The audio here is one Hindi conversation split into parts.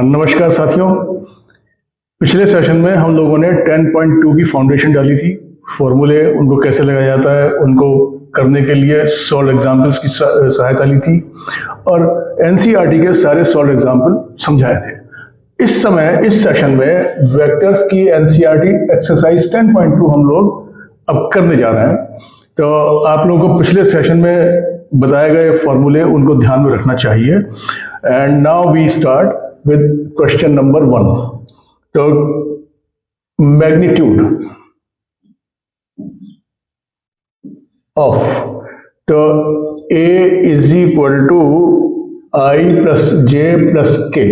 नमस्कार साथियों। पिछले सेशन में हम लोगों ने 10.2 की फाउंडेशन डाली थी। फॉर्मूले उनको कैसे लगाया जाता है उनको करने के लिए सॉल्व एग्जाम्पल्स की सहायता ली थी और एनसीईआरटी के सारे सॉल्व एग्जाम्पल समझाए थे। इस समय इस सेशन में वेक्टर्स की एनसीईआरटी एक्सरसाइज 10.2 हम लोग अब करने जा रहे हैं। तो आप लोगों को पिछले सेशन में बताए गए फॉर्मूले उनको ध्यान में रखना चाहिए। And now we start with question number 1. So magnitude of A is equal to I plus J plus K.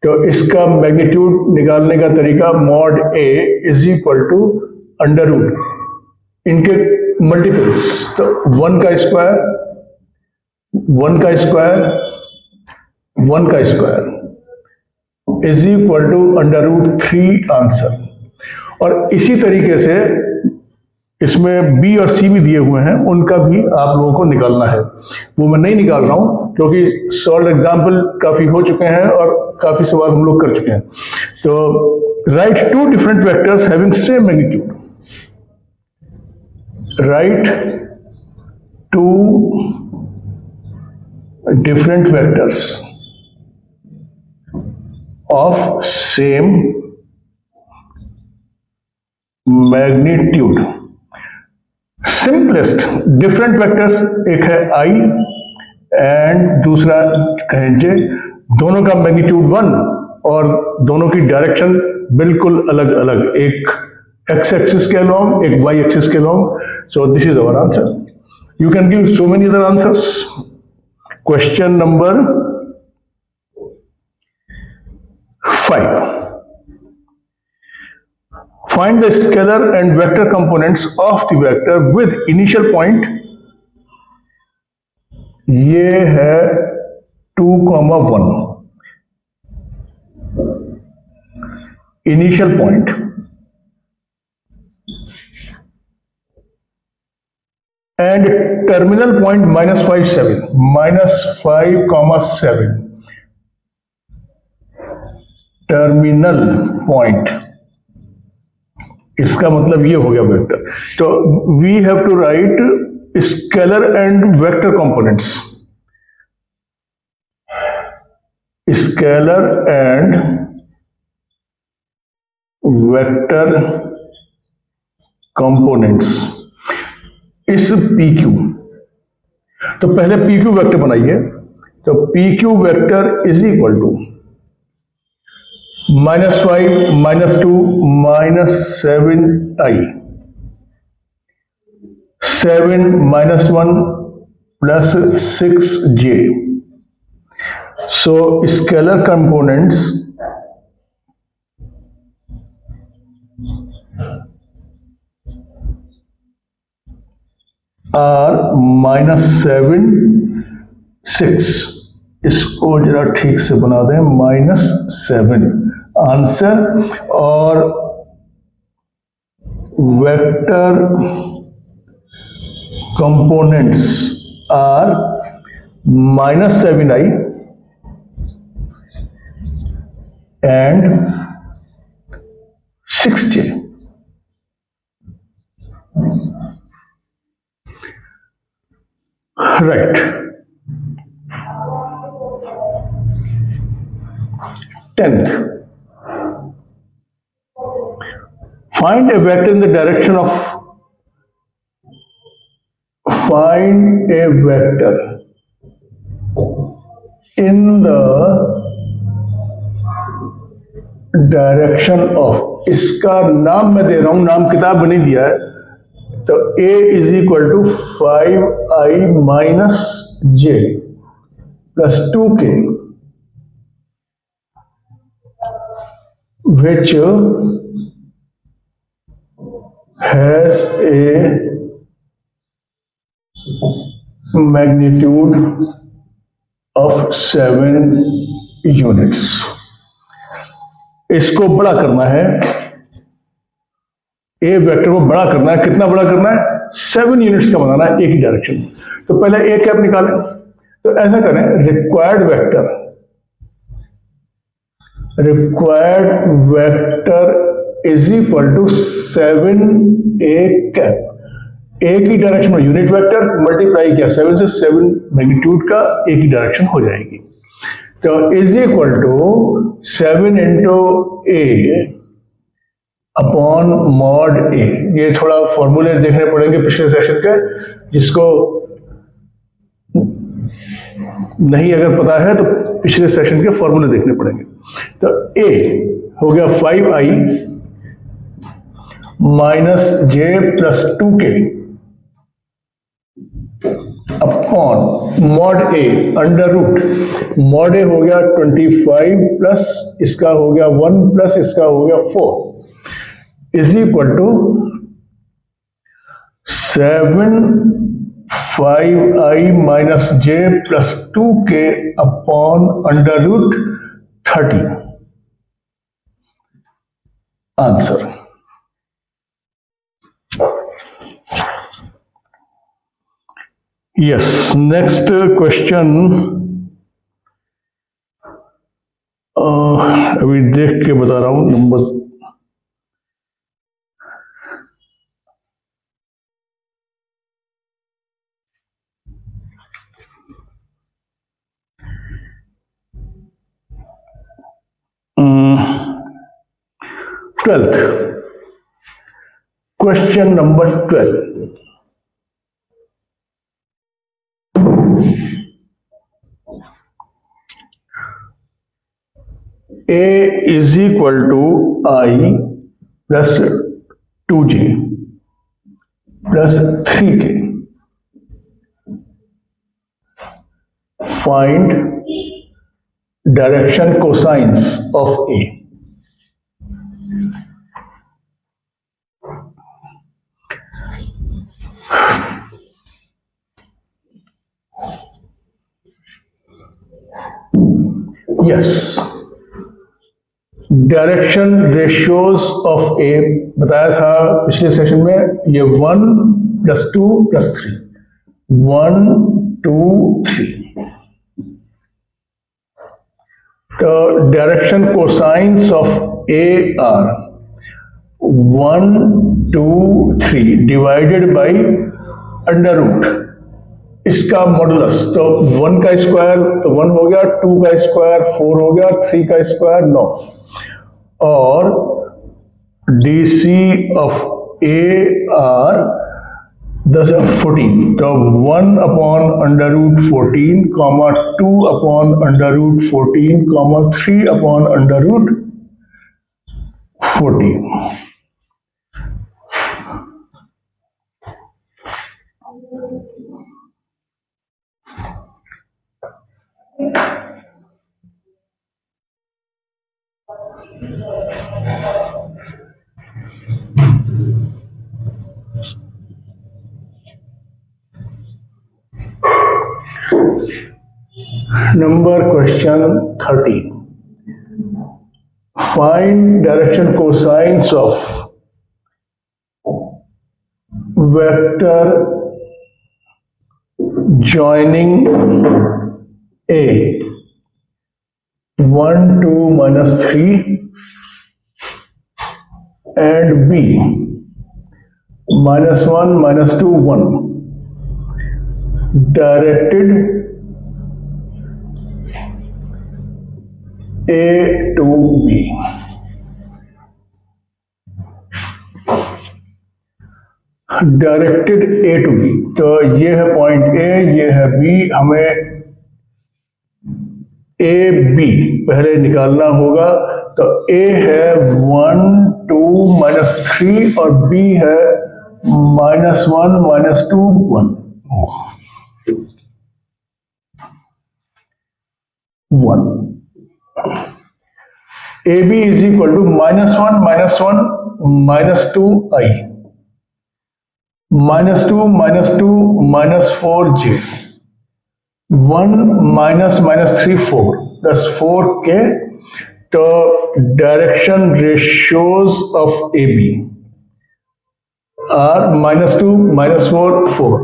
तो इसका मैग्नीट्यूड निकालने का तरीका mod A is equal to under root इनके मल्टीपल्स, तो 1 का स्क्वायर 1 का स्क्वायर 1 का square is equal to under root 3 answer. और इसी तरीके से इसमें बी और सी भी दिए हुए हैं, उनका भी आप लोगों को निकालना है। वो मैं नहीं निकाल रहा हूं क्योंकि सॉल्व एग्जाम्पल काफी हो चुके हैं और काफी सवाल हम लोग कर चुके हैं। तो right 2 different vectors having same magnitude. Right 2 different vectors of same magnitude। Simplest different vectors, एक है I एंड दूसरा कहें J, दोनों का मैग्नीट्यूड 1 और दोनों की डायरेक्शन बिल्कुल अलग अलग, एक x एक्सिस के अलोंग एक y एक्सिस के along. So this is our answer. You can give so many other answers. Question number 5. Find the scalar and vector components of the vector with initial point। ये है 2,1 initial point and terminal point -5, 7 -5,7 terminal point. इसका मतलब ये हो गया वेक्टर। तो we have to write scalar and vector components. Scalar and vector components इस PQ। तो पहले PQ वेक्टर बनाइए। तो PQ vector is equal to -5 -2 -7i 7 -1 plus 6j। So scalar components are -7 6। इसको जरा ठीक से बना दें, -7 आंसर। और vector components are -7i and 6j। Right. 10th, find a vector in the direction of इसका नाम मैं दे रहा हूं, नाम किताब में नहीं दिया है। तो A is equal to 5i minus j plus 2k which has a magnitude of 7 units। इसको बड़ा करना है, ए वेक्टर को बड़ा करना है। कितना बड़ा करना है? 7 यूनिट्स का बनाना है एक ही डायरेक्शन में। तो पहले ए कैप निकालें। तो ऐसा करें, required vector is equal to 7a cap. A की डायरेक्शन में यूनिट वेक्टर मल्टीप्लाई किया 7 से, 7 मैग्नीट्यूड का ए की डायरेक्शन हो जाएगी। तो is equal to 7 into a upon mod a. ये थोड़ा फॉर्मूले देखने पड़ेंगे पिछले सेशन के, जिसको नहीं अगर पता है तो पिछले सेशन के फॉर्मूले देखने पड़ेंगे। तो ए हो गया 5i minus J plus 2k upon mod A under root. Mod ए हो गया 25 प्लस इसका हो गया 1 प्लस इसका हो गया 4 is equal to 7 5i minus J plus 2k upon under root 30। Answer. Yes, next question अभी देख के बता रहा हूं number. Twelfth question number 12। A is equal to I plus 2j plus 3k. Find direction cosines of A. Yes. Direction ratios of a बताया था पिछले सेशन में, ये 1 प्लस 2 प्लस 3, 1 2 3। तो direction cosines of A are 1 2 3 divided by under root इसका मॉडुलस। तो 1 का स्क्वायर तो 1 हो गया, 2 का स्क्वायर 4 हो गया, 3 का स्क्वायर 9, और DC ऑफ ए आर 14। तो 1 upon under root 14 comma 2 upon under root 14 comma 3 upon under root 14। Number question 13. Find direction cosines of vector joining A 1 2 minus 3 and B minus 1 minus 2 1 directed A to B। Directed A to B, तो ये है पॉइंट ए, ये है बी। हमें ए बी पहले निकालना होगा। तो ए है 1 2 माइनस 3 और बी है minus 1 minus 2 1 1। A B is equal to -1 minus 2 i -2 minus 4 j 1 minus 3 4 plus 4 k. तो direction ratios of A B are -2 -4 4।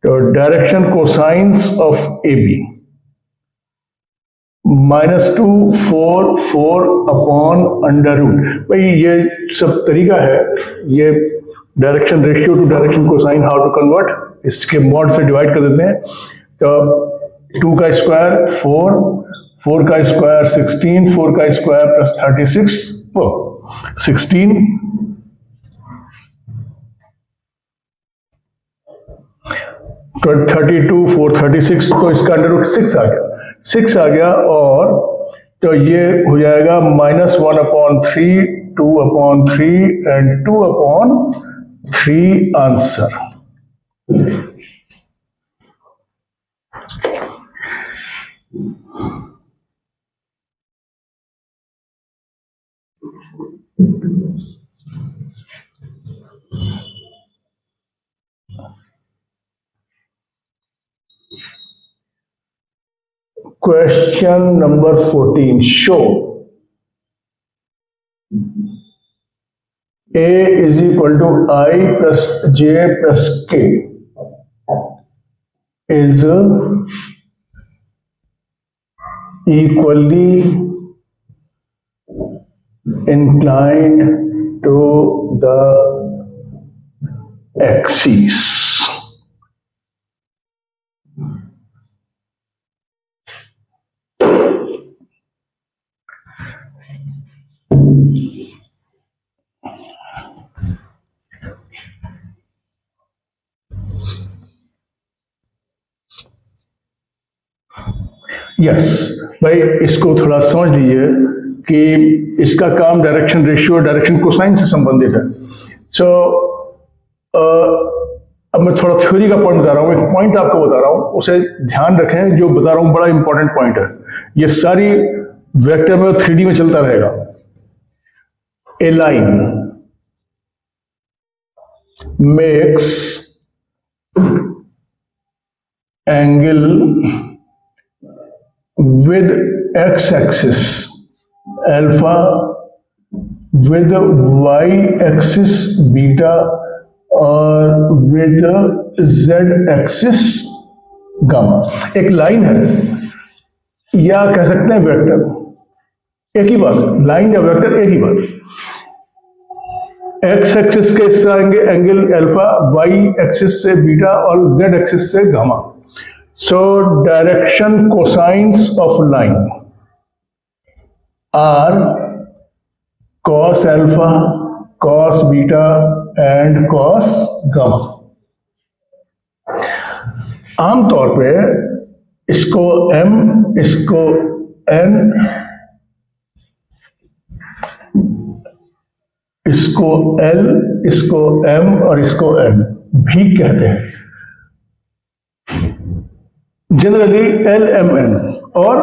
तो direction cosines of A B -2 4 4 upon under root. भाई ये सब तरीका है, ये direction ratio to direction cosine how to convert, इसके मॉड से डिवाइड कर देते हैं। तो 2 का स्क्वायर 4, 4 का स्क्वायर 16, 4 का स्क्वायर प्लस 36 16 32 4 36, तो इसका अंडर रूट 6 आ गया, 6 आ गया। और तो ये हो जाएगा -1/3, 2/3 and 2/3 answer. Question number 14. Show A is equal to I plus J plus K is equally inclined to the axis. Yes भाई, इसको थोड़ा समझ लीजिए कि इसका काम डायरेक्शन रेशियो और डायरेक्शन कोसाइन से संबंधित है। सो अब मैं थोड़ा थ्योरी का पॉइंट बता रहा हूँ, एक पॉइंट आपको बता रहा हूँ, उसे ध्यान रखें, जो बता रहा हूँ बड़ा इंपॉर्टेंट पॉइंट है। ये सारी वेक्टर में 3D में चलता रहेगा। A line makes angle with x-axis alpha, with y-axis beta और with z-axis गामा। एक लाइन है या कह सकते हैं वेक्टर, एक ही बात, लाइन या वेक्टर एक ही बात। एक्स एक्सिस के इससे आएंगे एंगल अल्फा, वाई एक्सिस से बीटा और जेड एक्सिस से gamma. So direction cosines of line are cos alpha, cos beta and cos gamma। आमतौर पे इसको m, इसको n, इसको l, इसको m और इसको n भी कहते हैं, generally LMN, or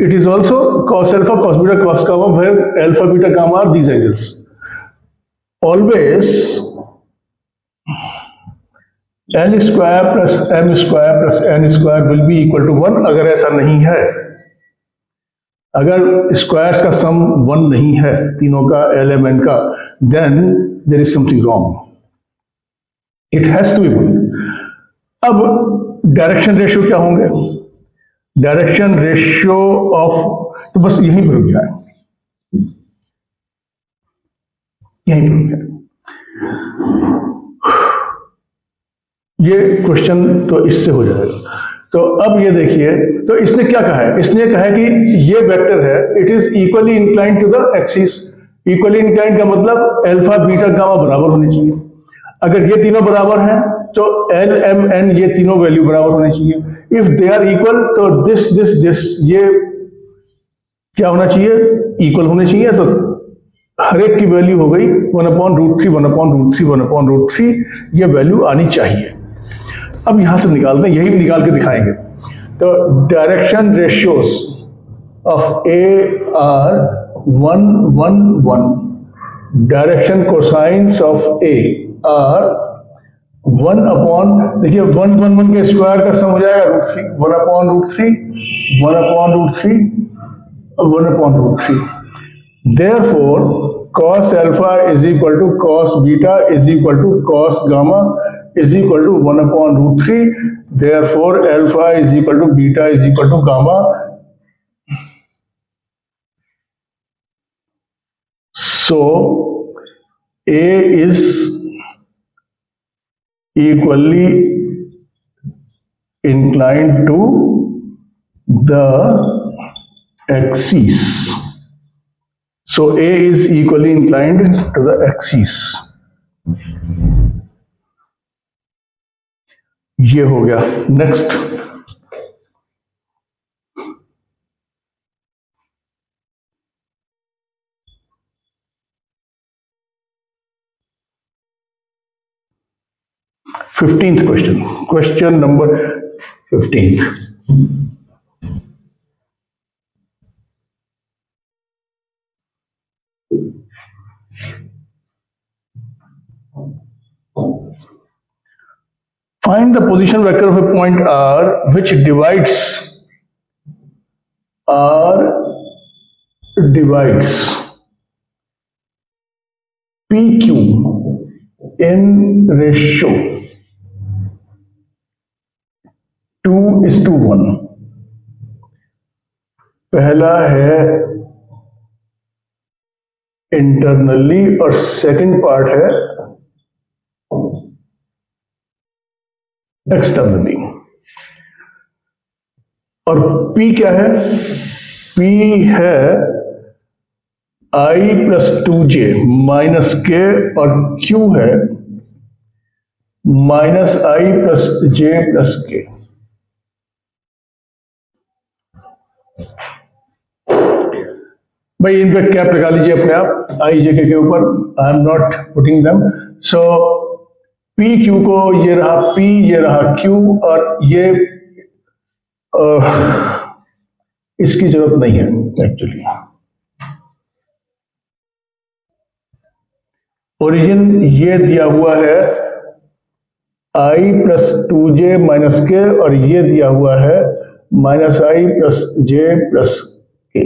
it is also cos alpha, cos beta, cos gamma, where alpha, beta, gamma are these angles. Always L square plus M square plus N square will be equal to 1। अगर ऐसा नहीं है, अगर स्क्वायर्स का सम 1 नहीं है तीनों का, LMN का, then there is something wrong. It has to be 1। अब डायरेक्शन रेशियो क्या होंगे? डायरेक्शन रेशियो ऑफ, तो बस यहीं पर रुक जाए, यहीं पर रुक जाए। ये क्वेश्चन तो इससे हो जाएगा। तो अब ये देखिए, तो इसने क्या कहा है? इसने कहा है कि ये वेक्टर है, it is equally inclined to the axis. Equally inclined का मतलब अल्फा बीटा गामा बराबर होने चाहिए। अगर ये तीनों बराबर हैं तो एल एम एन ये तीनों वैल्यू बराबर होने चाहिए। इफ दे आर इक्वल तो दिस दिस दिस ये क्या होना चाहिए? इक्वल होने चाहिए। तो हर एक की वैल्यू हो गई 1/√3 1/√3 1/√3, ये वैल्यू आनी चाहिए। अब यहां से निकालते हैं, यही निकाल के दिखाएंगे। तो direction ratios of A are 1 1 1, direction cosines of A are 1/, देखिए 1 1 1 के स्क्वायर का सम हो जाएगा √3, 1/√3 1/√3 1/√3। Therefore cos alpha is equal to cos beta is equal to cos gamma is equal to 1 upon root 3. Therefore, alpha is equal to beta is equal to gamma. So, A is equally inclined to the axis. So A is equally inclined to the axis. ये हो गया. Next, fifteenth question, question number 15. Find the position vector of a point R which divides PQ in ratio 2:1. पहला है इंटरनली और सेकंड पार्ट है एक्सटर्नली. और P क्या है? P है I plus 2J minus K और Q है minus I plus J plus K. भाई इन पे कैप लगा लीजिए अपने आप I J K के ऊपर. I am not putting them. So P Q को ये रहा P, ये रहा Q, और ये इसकी जरूरत नहीं है एक्चुअली. ओरिजिन ये दिया हुआ है I plus 2J minus K और ये दिया हुआ है minus I plus J plus K.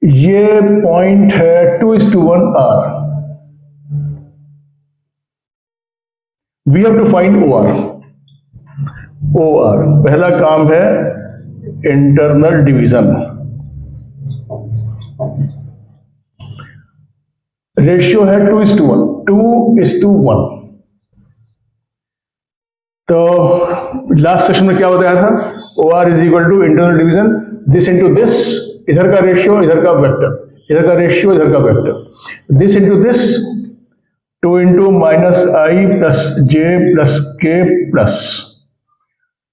ये पॉइंट है 2:1 R. We have to find OR. पहला काम है इंटरनल डिवीजन. रेशियो है 2:1. तो लास्ट सेशन में क्या बताया था? OR is equal to internal division this into this. इधर का रेशियो, इधर का वेक्टर, इधर का रेशियो, इधर का vector. This into this 2 into minus I plus J plus K plus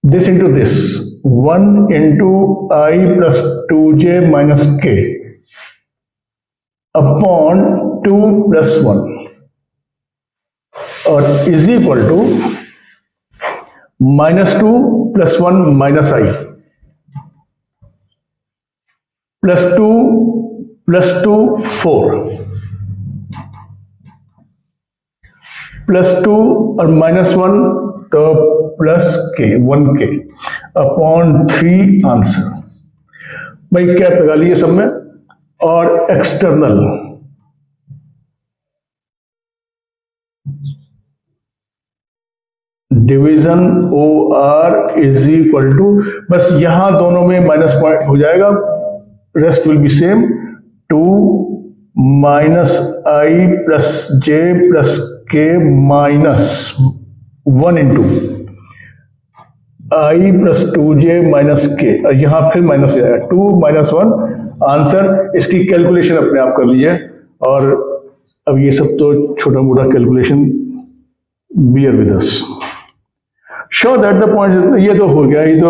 this into this 1 into I plus 2J minus K upon 2 plus 1 or is equal to minus 2 plus 1 minus I plus 2 plus 2 4 plus 2 और माइनस 1 तो plus K 1K upon 3 answer. भाई कैप लगा लीजिए सब में. और external division OR is equal to, बस यहां दोनों में माइनस पॉइंट हो जाएगा, rest will be same. 2 minus I plus J plus K minus 1 into I plus 2J minus K. यहां फिर माइनस हो जाएगा 2 माइनस 1 आंसर. इसकी कैलकुलेशन अपने आप कर लीजिए. और अब ये सब तो छोटा मोटा calculation, bear with us. Sure that the point. ये तो हो गया, ये तो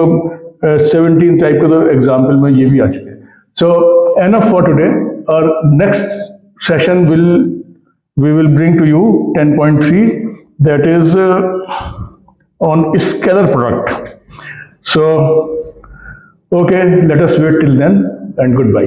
17 टाइप का तो एग्जाम्पल में ये भी आ चुके हैं. सो एनफ फॉर टुडे. और next session we will bring to you 10.3, that is on scalar product. So okay, let us wait till then and goodbye.